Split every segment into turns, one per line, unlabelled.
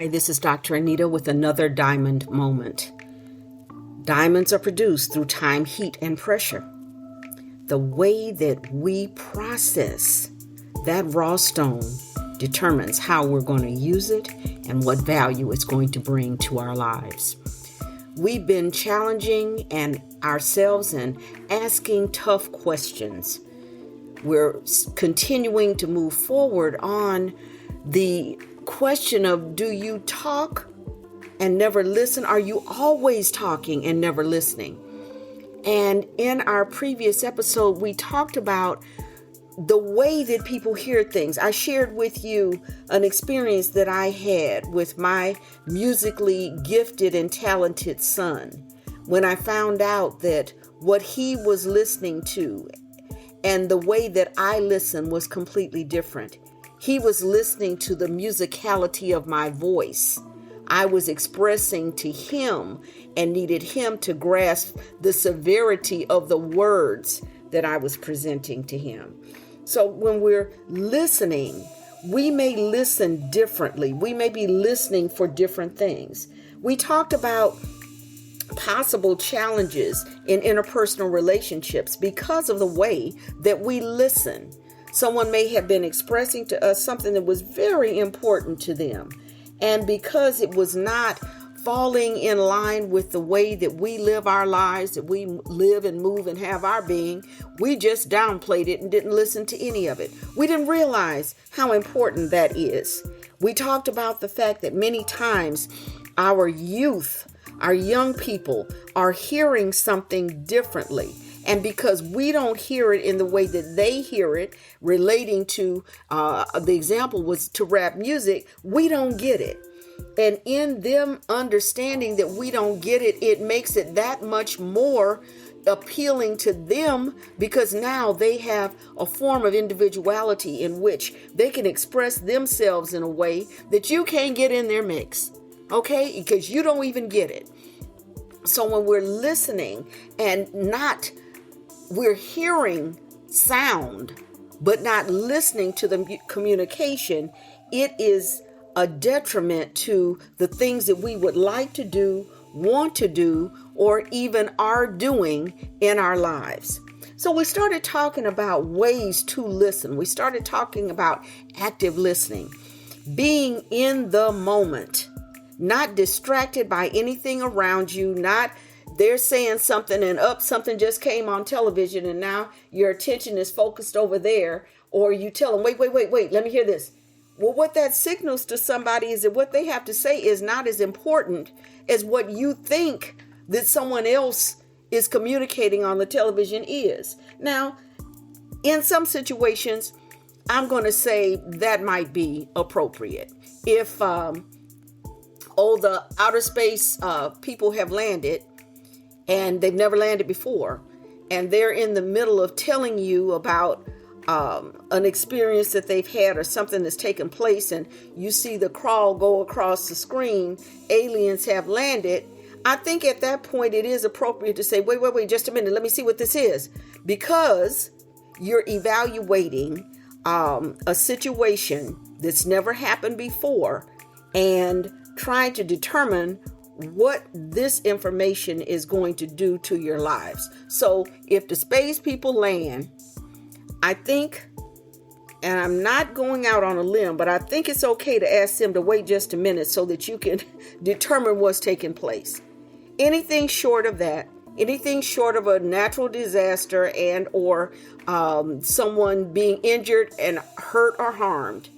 Hi, this is Dr. Anita with another diamond moment. Diamonds are produced through time, heat, and pressure. The way that we process that raw stone determines how we're going to use it and what value it's going to bring to our lives. We've been challenging ourselves and asking tough questions. We're continuing to move forward on the question of, do you talk and never listen? Are you always talking and never listening? And in our previous episode, we talked about the way that people hear things. I shared with you an experience that I had with my musically gifted and talented son when I found out that what he was listening to and the way that I listen was completely different. He was listening to the musicality of my voice. I was expressing to him and needed him to grasp the severity of the words that I was presenting to him. So when we're listening, we may listen differently. We may be listening for different things. We talked about possible challenges in interpersonal relationships because of the way that we listen. Someone may have been expressing to us something that was very important to them. And because it was not falling in line with the way that we live our lives, that we live and move and have our being, we just downplayed it and didn't listen to any of it. We didn't realize how important that is. We talked about the fact that many times our youth, our young people are hearing something differently. And because we don't hear it in the way that they hear it, relating to, the example was to rap music, we don't get it. And in them understanding that we don't get it, it makes it that much more appealing to them because now they have a form of individuality in which they can express themselves in a way that you can't get in their mix. Okay? Because you don't even get it. So when we're listening and we're hearing sound, but not listening to the communication, it is a detriment to the things that we would like to do, want to do, or even are doing in our lives. So we started talking about ways to listen. We started talking about active listening, being in the moment, not distracted by anything around you, not they're saying something and something just came on television and now your attention is focused over there, or you tell them, wait, let me hear this. Well, what that signals to somebody is that what they have to say is not as important as what you think that someone else is communicating on the television is. Now, in some situations, I'm going to say that might be appropriate. If, the outer space people have landed, and they've never landed before, and they're in the middle of telling you about an experience that they've had or something that's taken place, and you see the crawl go across the screen, aliens have landed, I think at that point it is appropriate to say, wait, just a minute, let me see what this is, because you're evaluating a situation that's never happened before and trying to determine what this information is going to do to your lives. So if the space people land, I think, and I'm not going out on a limb, but I think it's okay to ask them to wait just a minute so that you can determine what's taking place. Anything short of that, anything short of a natural disaster and or someone being injured and hurt or harmed,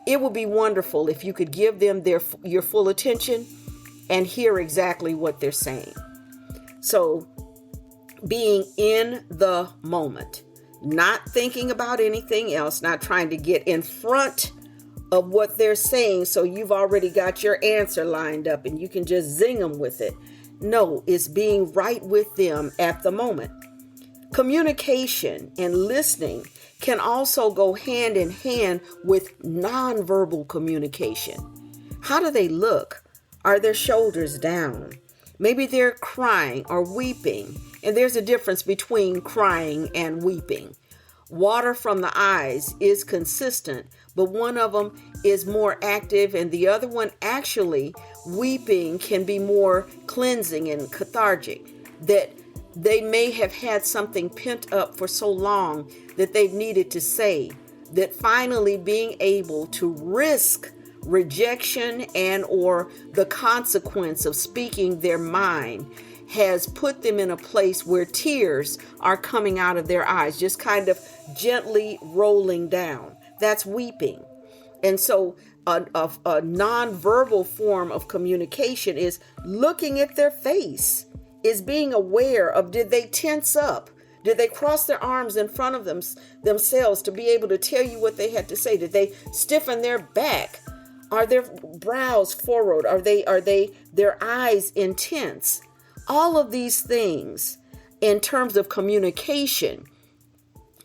it would be wonderful if you could give them your full attention and hear exactly what they're saying. So being in the moment, not thinking about anything else, not trying to get in front of what they're saying so you've already got your answer lined up and you can just zing them with it. No, it's being right with them at the moment. Communication and listening can also go hand in hand with nonverbal communication. How do they look? Are their shoulders down? Maybe they're crying or weeping. And there's a difference between crying and weeping. water from the eyes is consistent, but one of them is more active and the other one actually weeping can be more cleansing and cathartic, that they may have had something pent up for so long that they've needed to say, that finally being able to risk rejection and or the consequence of speaking their mind has put them in a place where tears are coming out of their eyes, just kind of gently rolling down. That's weeping. And so a nonverbal form of communication is looking at their face, is being aware of, did they tense up? Did they cross their arms in front of themselves to be able to tell you what they had to say? Did they stiffen their back? Are their brows furrowed? Are their eyes intense? All of these things in terms of communication,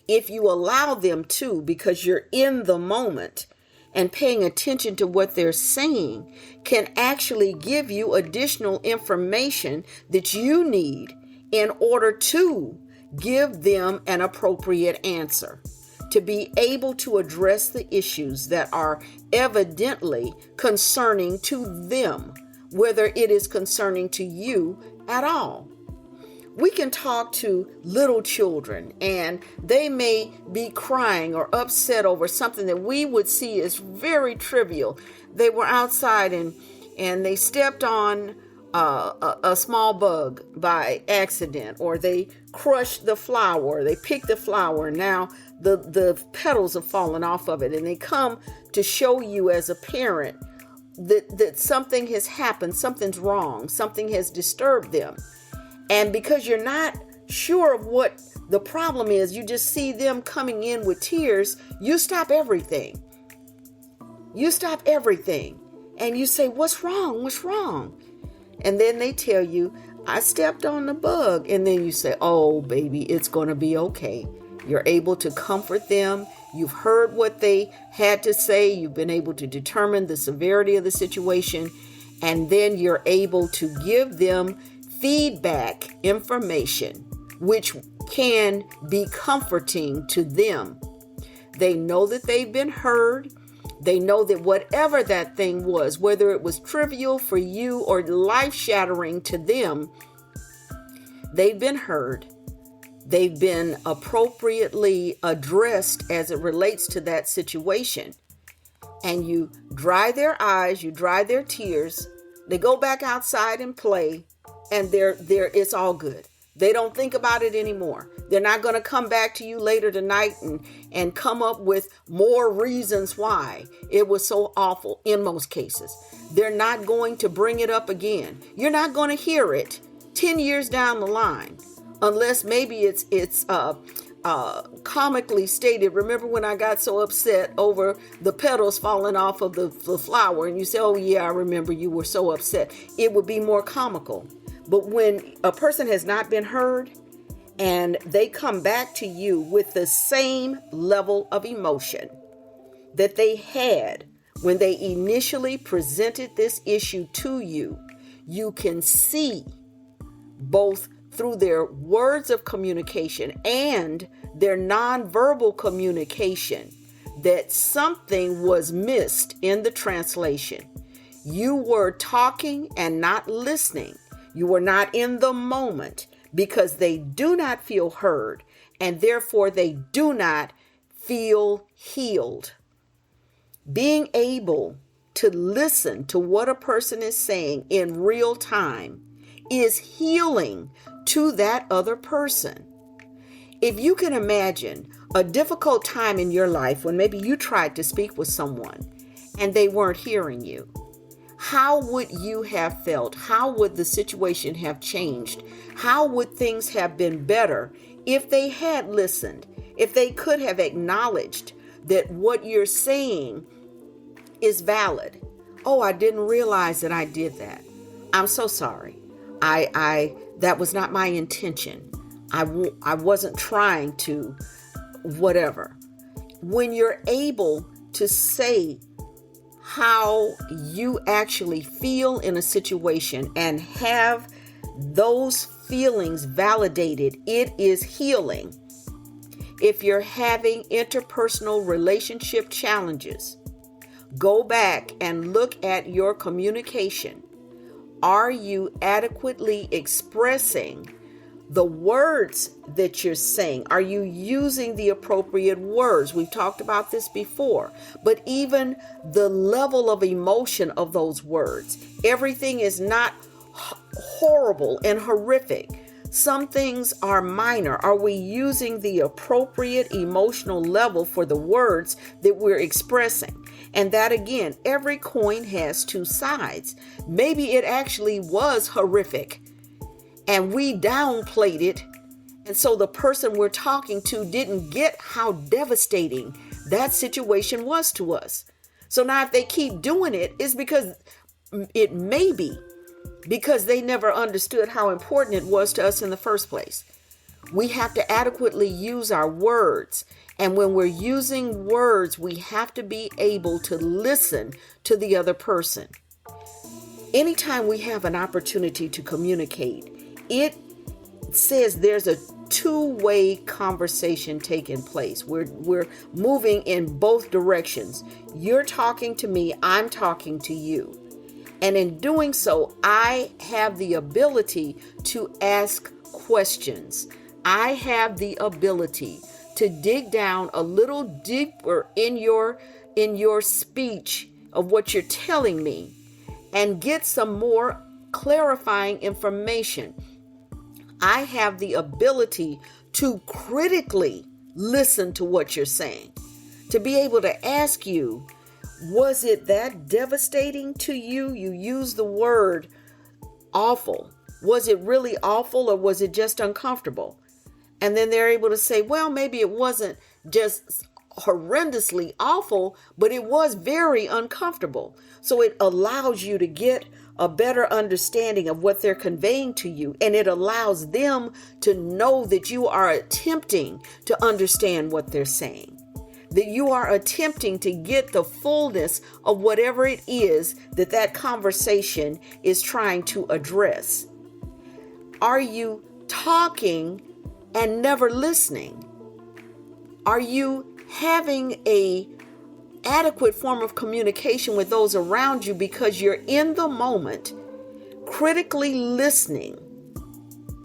if you allow them to, because you're in the moment and paying attention to what they're saying, can actually give you additional information that you need in order to give them an appropriate answer, to be able to address the issues that are evidently concerning to them, whether it is concerning to you at all. We can talk to little children and they may be crying or upset over something that we would see as very trivial. They were outside and they stepped on a small bug by accident, or they crushed the flower, or they picked the flower. Now the petals have fallen off of it, and they come to show you as a parent that something has happened, something's wrong, something has disturbed them. And because you're not sure of what the problem is, you just see them coming in with tears, you stop everything. You stop everything. And you say, what's wrong? What's wrong? And then they tell you, I stepped on the bug. And then you say, oh, baby, it's going to be okay. You're able to comfort them. You've heard what they had to say. You've been able to determine the severity of the situation. And then you're able to give them feedback information, which can be comforting to them. They know that they've been heard. They know that whatever that thing was, whether it was trivial for you or life-shattering to them, they've been heard. They've been appropriately addressed as it relates to that situation. And you dry their eyes, you dry their tears. They go back outside and play, and it's all good. They don't think about it anymore. They're not going to come back to you later tonight and come up with more reasons why it was so awful in most cases. They're not going to bring it up again. You're not going to hear it 10 years down the line, unless maybe it's comically stated. Remember when I got so upset over the petals falling off of the flower, and you say, oh yeah, I remember you were so upset. It would be more comical. But when a person has not been heard and they come back to you with the same level of emotion that they had when they initially presented this issue to you, you can see both through their words of communication and their nonverbal communication that something was missed in the translation. You were talking and not listening. You were not in the moment because they do not feel heard, and therefore they do not feel healed. Being able to listen to what a person is saying in real time is healing to that other person. If you can imagine a difficult time in your life when maybe you tried to speak with someone and they weren't hearing you, how would you have felt? How would the situation have changed? How would things have been better if they had listened? If they could have acknowledged that what you're saying is valid. Oh, I didn't realize that I did that. I'm so sorry. That was not my intention. I wasn't trying to whatever. When you're able to say how you actually feel in a situation and have those feelings validated, it is healing. If you're having interpersonal relationship challenges, go back and look at your communication. Are you adequately expressing the words that you're saying? Are you using the appropriate words? We've talked about this before, but even the level of emotion of those words. Everything is not horrible and horrific. Some things are minor. Are we using the appropriate emotional level for the words that we're expressing? And that again, every coin has two sides. Maybe it actually was horrific and we downplayed it. And so the person we're talking to didn't get how devastating that situation was to us. So now if they keep doing it, it's because it may be because they never understood how important it was to us in the first place. We have to adequately use our words. And when we're using words, we have to be able to listen to the other person. Anytime we have an opportunity to communicate, it says there's a two-way conversation taking place. We're moving in both directions. You're talking to me, I'm talking to you. And in doing so, I have the ability to ask questions. I have the ability to dig down a little deeper in your speech of what you're telling me and get some more clarifying information. I have the ability to critically listen to what you're saying, to be able to ask you, was it that devastating to you? You used the word awful. Was it really awful or was it just uncomfortable? And then they're able to say, well, maybe it wasn't just horrendously awful, but it was very uncomfortable. So it allows you to get a better understanding of what they're conveying to you. And it allows them to know that you are attempting to understand what they're saying, that you are attempting to get the fullness of whatever it is that conversation is trying to address. Are you talking and never listening? Are you having a adequate form of communication with those around you because you're in the moment, critically listening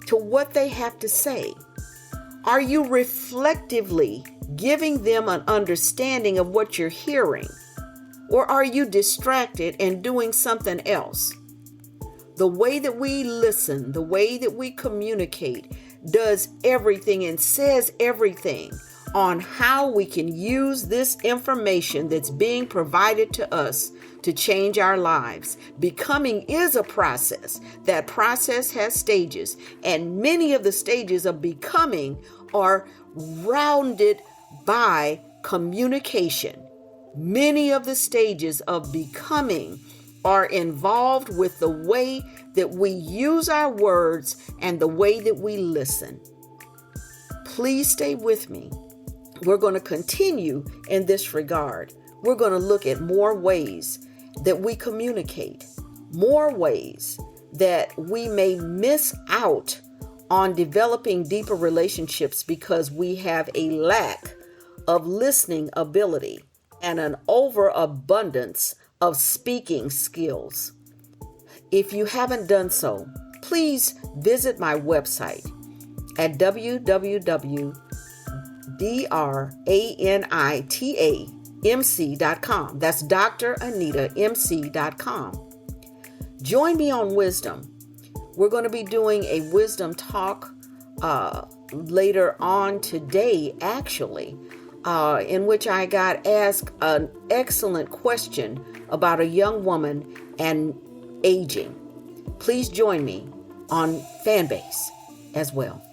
to what they have to say? Are you reflectively giving them an understanding of what you're hearing? Or are you distracted and doing something else? The way that we listen, the way that we communicate does everything and says everything on how we can use this information that's being provided to us to change our lives. Becoming is a process. That process has stages, and many of the stages of becoming are rounded by communication. Many of the stages of becoming are involved with the way that we use our words and the way that we listen. Please stay with me. We're going to continue in this regard. We're going to look at more ways that we communicate, more ways that we may miss out on developing deeper relationships because we have a lack of listening ability and an overabundance of speaking skills. If you haven't done so, please visit my website at www.DrAnitaMc.com. That's DrAnitaMc.com. Join me on wisdom. We're going to be doing a wisdom talk later on today, actually, in which I got asked an excellent question about a young woman and aging. Please join me on FanBase as well.